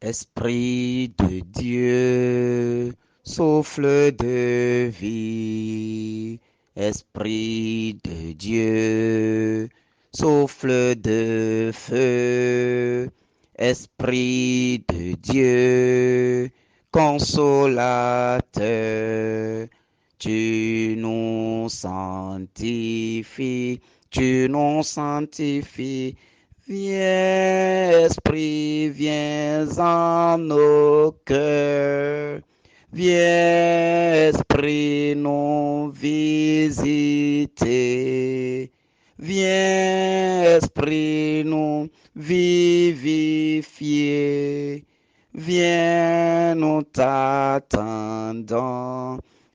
Esprit de Dieu, souffle de vie. Esprit de Dieu, souffle de feu. Esprit de Dieu, consolateur, tu nous sanctifies, tu nous sanctifies. Viens, Esprit, viens en nos cœurs. Viens, Esprit, nous visiter. Viens, Esprit, nous vivifier. Viens, nous t'attendons.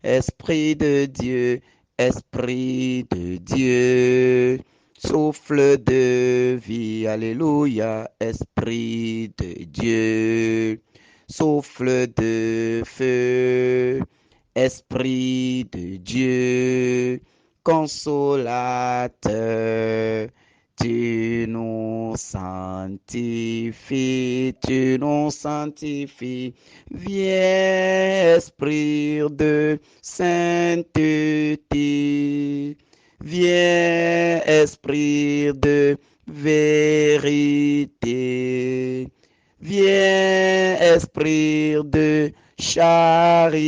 Esprit de Dieu, Esprit de Dieu. Souffle de vie, alléluia, Esprit de Dieu. Souffle de feu, Esprit de Dieu. Consolateur, tu nous sanctifies, tu nous sanctifies. Viens, Esprit de sainteté. Viens, Esprit de vérité. Viens, Esprit de charité.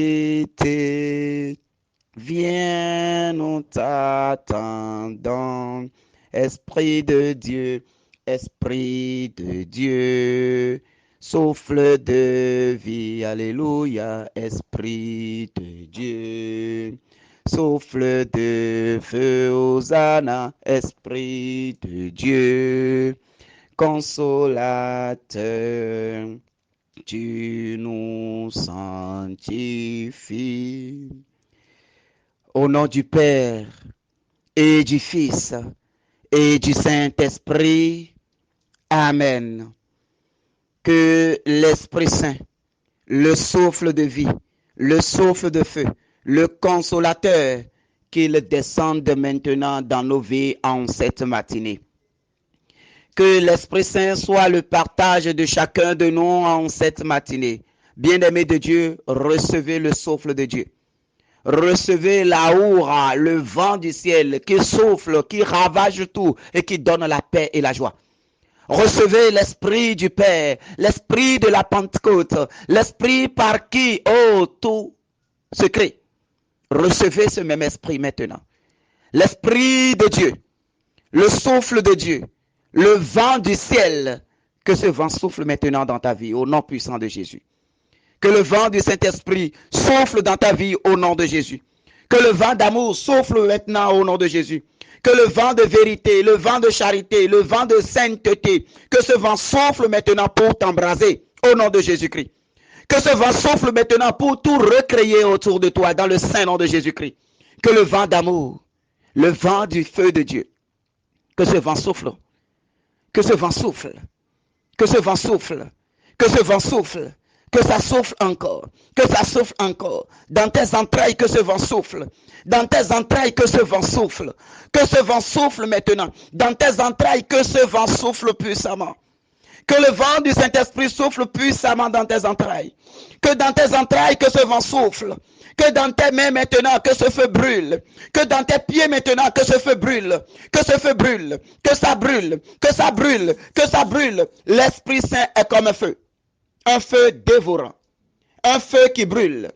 Viens, nous t'attendons. Esprit de Dieu, Esprit de Dieu. Souffle de vie, alléluia, Esprit de Dieu. Souffle de feu, Hosanna, Esprit de Dieu, consolateur, tu nous sanctifies. Au nom du Père et du Fils et du Saint-Esprit, Amen. Que l'Esprit Saint, le souffle de vie, le souffle de feu, le consolateur, qu'il descende maintenant dans nos vies en cette matinée. Que l'Esprit Saint soit le partage de chacun de nous en cette matinée. Bien-aimés de Dieu, recevez le souffle de Dieu. Recevez la houra, le vent du ciel qui souffle, qui ravage tout et qui donne la paix et la joie. Recevez l'Esprit du Père, l'Esprit de la Pentecôte, l'Esprit par qui, tout se crée. Recevez ce même esprit maintenant. L'esprit de Dieu, le souffle de Dieu, le vent du ciel, que ce vent souffle maintenant dans ta vie au nom puissant de Jésus. Que le vent du Saint-Esprit souffle dans ta vie au nom de Jésus. Que le vent d'amour souffle maintenant au nom de Jésus. Que le vent de vérité, le vent de charité, le vent de sainteté, que ce vent souffle maintenant pour t'embraser au nom de Jésus-Christ. Que ce vent souffle maintenant pour tout recréer autour de toi dans le saint nom de Jésus-Christ. Que le vent d'amour, le vent du feu de Dieu, que ce vent souffle, que ce vent souffle, que ce vent souffle, que ce vent souffle, que ça souffle encore, que ça souffle encore. Dans tes entrailles, que ce vent souffle. Dans tes entrailles, que ce vent souffle. Que ce vent souffle maintenant. Dans tes entrailles, que ce vent souffle puissamment. Que le vent du Saint-Esprit souffle puissamment dans tes entrailles. Que dans tes entrailles, que ce vent souffle. Que dans tes mains maintenant, que ce feu brûle. Que dans tes pieds maintenant, que ce feu brûle. Que ce feu brûle. Que ça brûle. Que ça brûle. Que ça brûle. L'Esprit Saint est comme un feu. Un feu dévorant. Un feu qui brûle.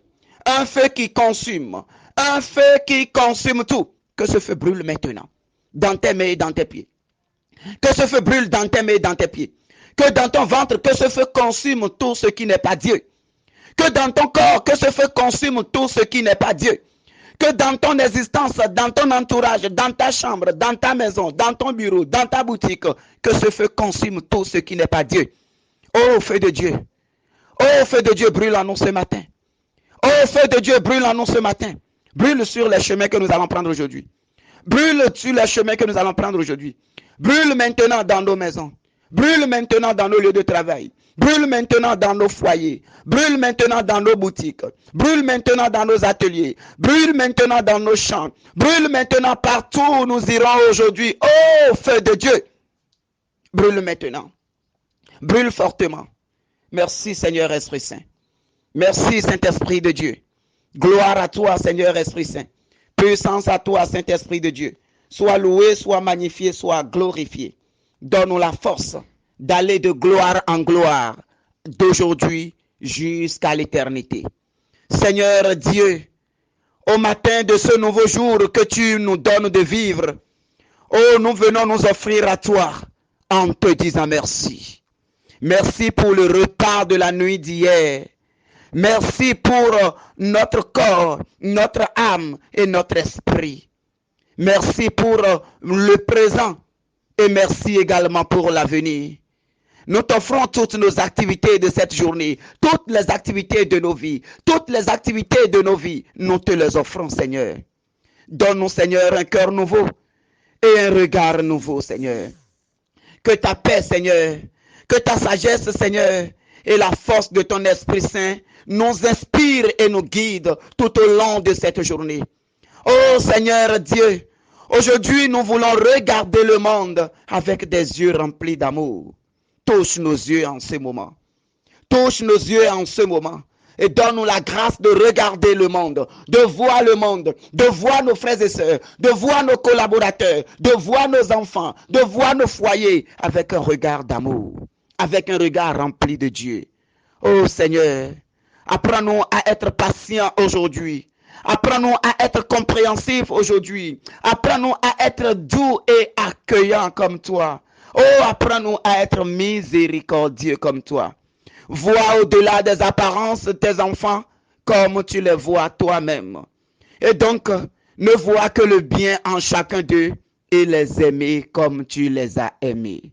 Un feu qui consume. Un feu qui consume tout. Que ce feu brûle maintenant. Dans tes mains et dans tes pieds. Que ce feu brûle dans tes mains et dans tes pieds. Que dans ton ventre, que ce feu consume tout ce qui n'est pas Dieu. Que dans ton corps, que ce feu consume tout ce qui n'est pas Dieu. Que dans ton existence, dans ton entourage, dans ta chambre, dans ta maison, dans ton bureau, dans ta boutique, que ce feu consume tout ce qui n'est pas Dieu. Oh, feu de Dieu. Oh, feu de Dieu, brûle en nous ce matin. Oh, feu de Dieu, brûle en nous ce matin. Brûle sur les chemins que nous allons prendre aujourd'hui. Brûle sur les chemins que nous allons prendre aujourd'hui. Brûle maintenant dans nos maisons. Brûle maintenant dans nos lieux de travail. Brûle maintenant dans nos foyers. Brûle maintenant dans nos boutiques. Brûle maintenant dans nos ateliers. Brûle maintenant dans nos champs. Brûle maintenant partout où nous irons aujourd'hui. Oh, feu de Dieu. Brûle maintenant. Brûle fortement. Merci Seigneur Esprit Saint. Merci Saint-Esprit de Dieu. Gloire à toi Seigneur Esprit Saint. Puissance à toi Saint-Esprit de Dieu. Sois loué, sois magnifié, sois glorifié. Donne-nous la force d'aller de gloire en gloire, d'aujourd'hui jusqu'à l'éternité. Seigneur Dieu, au matin de ce nouveau jour que tu nous donnes de vivre, oh, nous venons nous offrir à toi en te disant merci. Merci pour le repas de la nuit d'hier. Merci pour notre corps, notre âme et notre esprit. Merci pour le présent et merci également pour l'avenir. Nous t'offrons toutes nos activités de cette journée, toutes les activités de nos vies, toutes les activités de nos vies, nous te les offrons, Seigneur. Donne-nous, Seigneur, un cœur nouveau et un regard nouveau, Seigneur. Que ta paix, Seigneur, que ta sagesse, Seigneur, et la force de ton Esprit Saint nous inspire et nous guide tout au long de cette journée. Oh Seigneur Dieu, aujourd'hui nous voulons regarder le monde avec des yeux remplis d'amour. Touche nos yeux en ce moment. Touche nos yeux en ce moment. Et donne-nous la grâce de regarder le monde, de voir le monde, de voir nos frères et sœurs, de voir nos collaborateurs, de voir nos enfants, de voir nos foyers avec un regard d'amour, avec un regard rempli de Dieu. Oh Seigneur, apprends-nous à être patients aujourd'hui. Apprends-nous à être compréhensifs aujourd'hui. Apprends-nous à être doux et accueillants comme toi. Oh, apprends-nous à être miséricordieux comme toi. Vois au-delà des apparences de tes enfants comme tu les vois toi-même. Et donc, ne vois que le bien en chacun d'eux et les aimer comme tu les as aimés.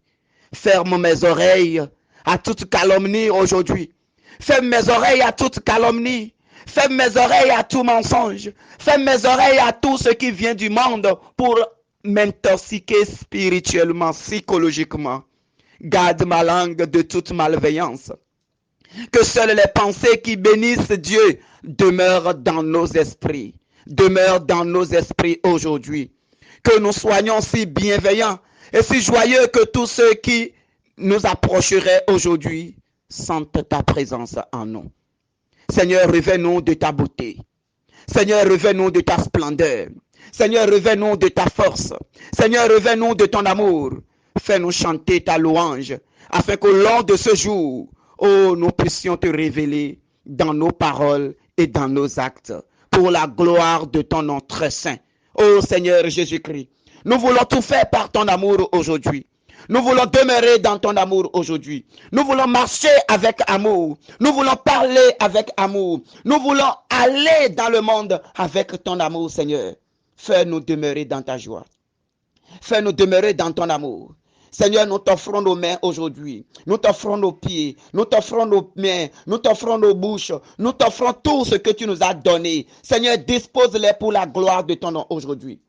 Ferme mes oreilles à toute calomnie aujourd'hui. Ferme mes oreilles à toute calomnie. Ferme mes oreilles à tout mensonge. Ferme mes oreilles à tout ce qui vient du monde pour m'intoxiquer spirituellement, psychologiquement. Garde ma langue de toute malveillance. Que seules les pensées qui bénissent Dieu demeurent dans nos esprits. Demeurent dans nos esprits aujourd'hui. Que nous soyons si bienveillants et si joyeux que tous ceux qui nous approcheraient aujourd'hui sentent ta présence en nous. Seigneur, révèle-nous de ta beauté. Seigneur, révèle-nous de ta splendeur. Seigneur, révèle-nous de ta force. Seigneur, révèle-nous de ton amour. Fais-nous chanter ta louange, afin qu'au long de ce jour, oh, nous puissions te révéler dans nos paroles et dans nos actes, pour la gloire de ton nom très saint. Oh Seigneur Jésus-Christ, nous voulons tout faire par ton amour aujourd'hui. Nous voulons demeurer dans ton amour aujourd'hui. Nous voulons marcher avec amour. Nous voulons parler avec amour. Nous voulons aller dans le monde avec ton amour, Seigneur. Fais-nous demeurer dans ta joie. Fais-nous demeurer dans ton amour. Seigneur, nous t'offrons nos mains aujourd'hui. Nous t'offrons nos pieds. Nous t'offrons nos mains. Nous t'offrons nos bouches. Nous t'offrons tout ce que tu nous as donné. Seigneur, dispose-les pour la gloire de ton nom aujourd'hui.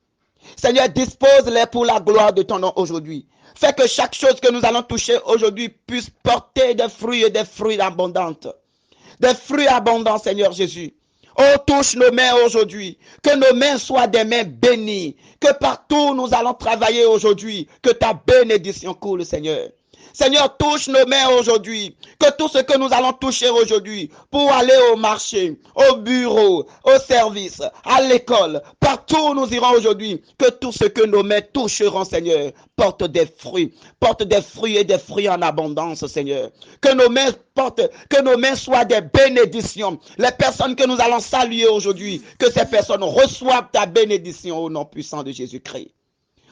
Seigneur, dispose-les pour la gloire de ton nom aujourd'hui. Fais que chaque chose que nous allons toucher aujourd'hui puisse porter des fruits et des fruits abondants. Des fruits abondants, Seigneur Jésus. Oh, touche nos mains aujourd'hui. Que nos mains soient des mains bénies. Que partout où nous allons travailler aujourd'hui, que ta bénédiction coule, Seigneur. Seigneur, touche nos mains aujourd'hui. Que tout ce que nous allons toucher aujourd'hui, pour aller au marché, au bureau, au service, à l'école, partout où nous irons aujourd'hui, que tout ce que nos mains toucheront, Seigneur, porte des fruits et des fruits en abondance, Seigneur. Que nos mains soient des bénédictions. Les personnes que nous allons saluer aujourd'hui, que ces personnes reçoivent ta bénédiction au nom puissant de Jésus-Christ.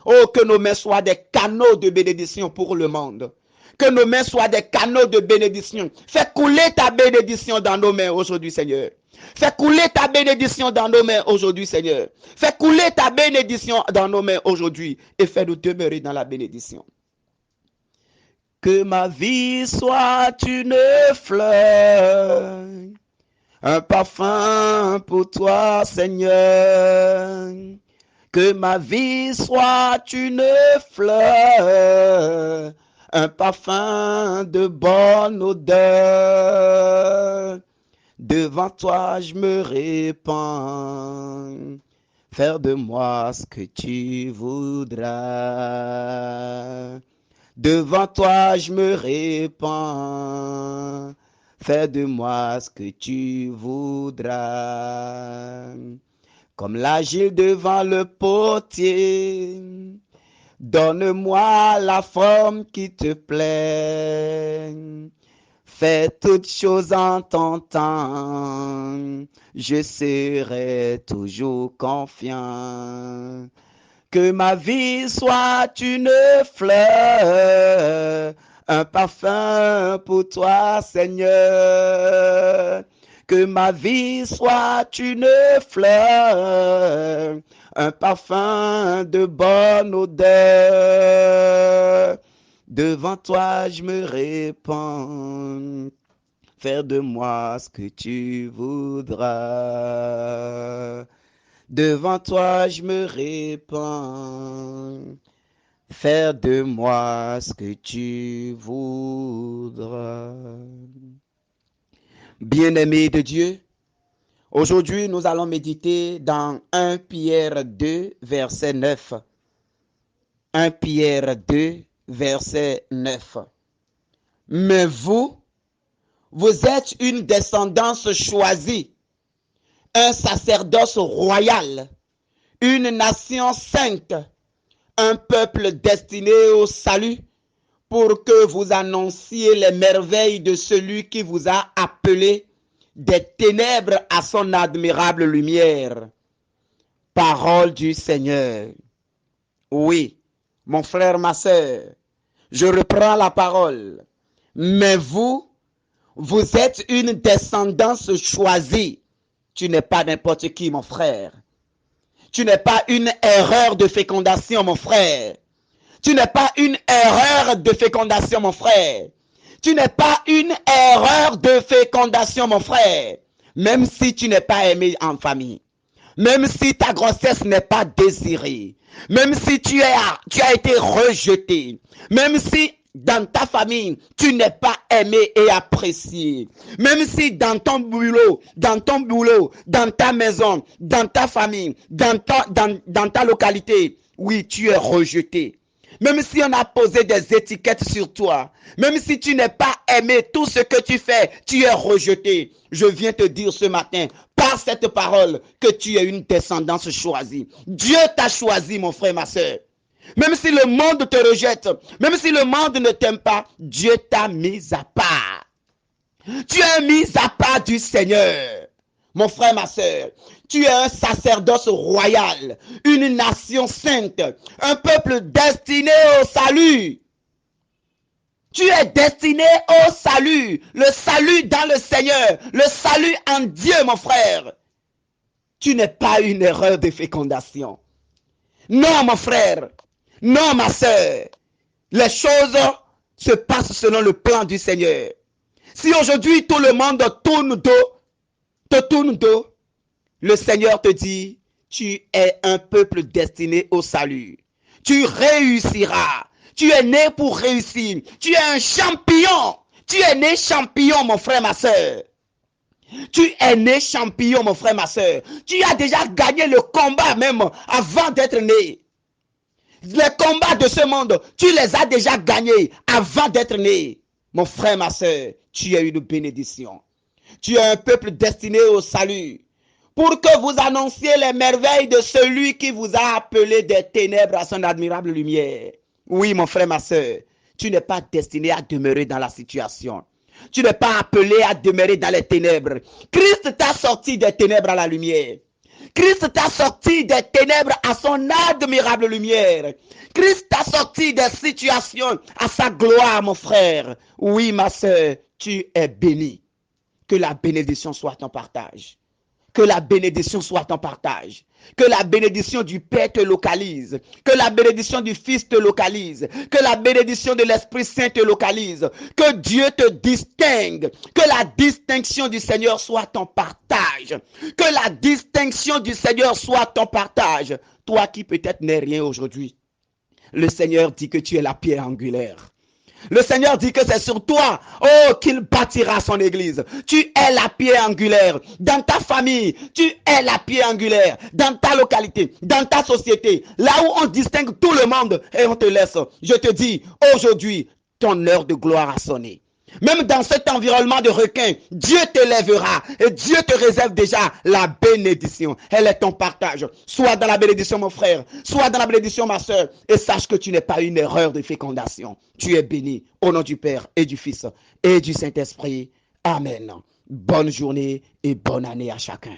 Oh, que nos mains soient des canaux de bénédiction pour le monde. Que nos mains soient des canaux de bénédiction. Fais couler ta bénédiction dans nos mains aujourd'hui, Seigneur. Fais couler ta bénédiction dans nos mains aujourd'hui, Seigneur. Fais couler ta bénédiction dans nos mains aujourd'hui et fais-nous demeurer dans la bénédiction. Que ma vie soit une fleur, un parfum pour toi, Seigneur. Que ma vie soit une fleur, un parfum de bonne odeur. Devant toi, je me répands. Faire de moi ce que tu voudras. Devant toi, je me répands. Fais de moi ce que tu voudras. Comme l'agile devant le potier, donne-moi la forme qui te plaît. Fais toutes choses en ton temps, je serai toujours confiant. Que ma vie soit une fleur, un parfum pour toi, Seigneur. Que ma vie soit une fleur, un parfum de bonne odeur. Devant toi, je me répands. Faire de moi ce que tu voudras. Devant toi, je me répands. Faire de moi ce que tu voudras. Bien-aimés de Dieu, aujourd'hui, nous allons méditer dans 1 Pierre 2, verset 9. 1 Pierre 2, verset 9. Mais vous êtes une descendance choisie, un sacerdoce royal, une nation sainte, un peuple destiné au salut, pour que vous annonciez les merveilles de celui qui vous a appelé des ténèbres à son admirable lumière. Parole du Seigneur. Oui, mon frère, ma sœur, je reprends la parole. Mais vous êtes une descendance choisie. Tu n'es pas n'importe qui, mon frère. Tu n'es pas une erreur de fécondation, mon frère. Tu n'es pas une erreur de fécondation, mon frère. Tu n'es pas une erreur de fécondation, mon frère. Même si tu n'es pas aimé en famille. Même si ta grossesse n'est pas désirée. Même si tu as été rejeté. Même si dans ta famille, tu n'es pas aimé et apprécié. Même si dans ton boulot, dans ta maison, dans ta famille, dans ta localité, oui, tu es rejeté. Même si on a posé des étiquettes sur toi, même si tu n'es pas aimé, tout ce que tu fais, tu es rejeté. Je viens te dire ce matin, par cette parole, que tu es une descendance choisie. Dieu t'a choisi, mon frère, ma soeur. Même si le monde te rejette, même si le monde ne t'aime pas, Dieu t'a mis à part. Tu es mis à part du Seigneur. Mon frère, ma soeur, tu es un sacerdoce royal, une nation sainte, un peuple destiné au salut. Tu es destiné au salut, le salut dans le Seigneur, le salut en Dieu, mon frère. Tu n'es pas une erreur de fécondation. Non, mon frère, non, ma soeur, les choses se passent selon le plan du Seigneur. Si aujourd'hui tout le monde te tourne dos, le Seigneur te dit, tu es un peuple destiné au salut. Tu réussiras. Tu es né pour réussir. Tu es un champion. Tu es né champion, mon frère, ma soeur. Tu es né champion, mon frère, ma soeur. Tu as déjà gagné le combat même avant d'être né. Les combats de ce monde, tu les as déjà gagnés avant d'être né. Mon frère, ma soeur, tu es une bénédiction. Tu es un peuple destiné au salut. Pour que vous annonciez les merveilles de celui qui vous a appelé des ténèbres à son admirable lumière. Oui, mon frère, ma soeur, tu n'es pas destiné à demeurer dans la situation. Tu n'es pas appelé à demeurer dans les ténèbres. Christ t'a sorti des ténèbres à la lumière. Christ t'a sorti des ténèbres à son admirable lumière. Christ t'a sorti des situations à sa gloire, mon frère. Oui, ma soeur, tu es béni. Que la bénédiction soit ton partage. Que la bénédiction soit ton partage. Que la bénédiction du Père te localise. Que la bénédiction du Fils te localise. Que la bénédiction de l'Esprit Saint te localise. Que Dieu te distingue. Que la distinction du Seigneur soit ton partage. Que la distinction du Seigneur soit ton partage. Toi qui peut-être n'es rien aujourd'hui. Le Seigneur dit que tu es la pierre angulaire. Le Seigneur dit que c'est sur toi, oh, qu'il bâtira son église. Tu es la pierre angulaire. Dans ta famille, tu es la pierre angulaire. Dans ta localité, dans ta société, là où on distingue tout le monde et on te laisse. Je te dis, aujourd'hui, ton heure de gloire a sonné. Même dans cet environnement de requins, Dieu t'élèvera et Dieu te réserve déjà la bénédiction. Elle est ton partage. Sois dans la bénédiction, mon frère. Sois dans la bénédiction, ma soeur. Et sache que tu n'es pas une erreur de fécondation. Tu es béni au nom du Père et du Fils et du Saint-Esprit. Amen. Bonne journée et bonne année à chacun.